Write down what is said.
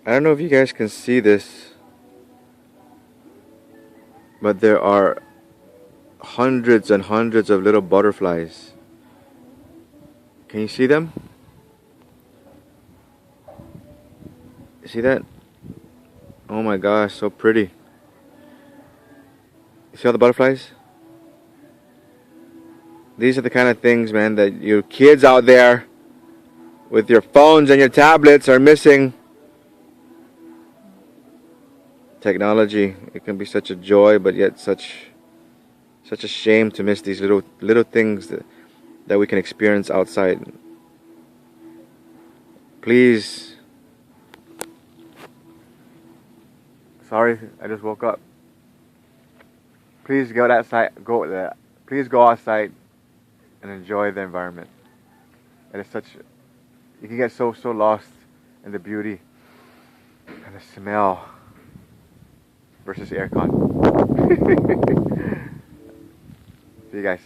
I don't know if you guys can see this, but there are hundreds and hundreds of little butterflies. Can you see them? See that? Oh my gosh, so pretty. You see all the butterflies? These are the kind of things, man, that you kids out there with your phones and your tablets are missing. Technology, it can be such a joy, but yet such a shame to miss these little things that we can experience outside. Please. Sorry, I just woke up. Please go outside. Please go outside and enjoy the environment. It is you can get so lost in the beauty and the smell versus aircon. See you guys.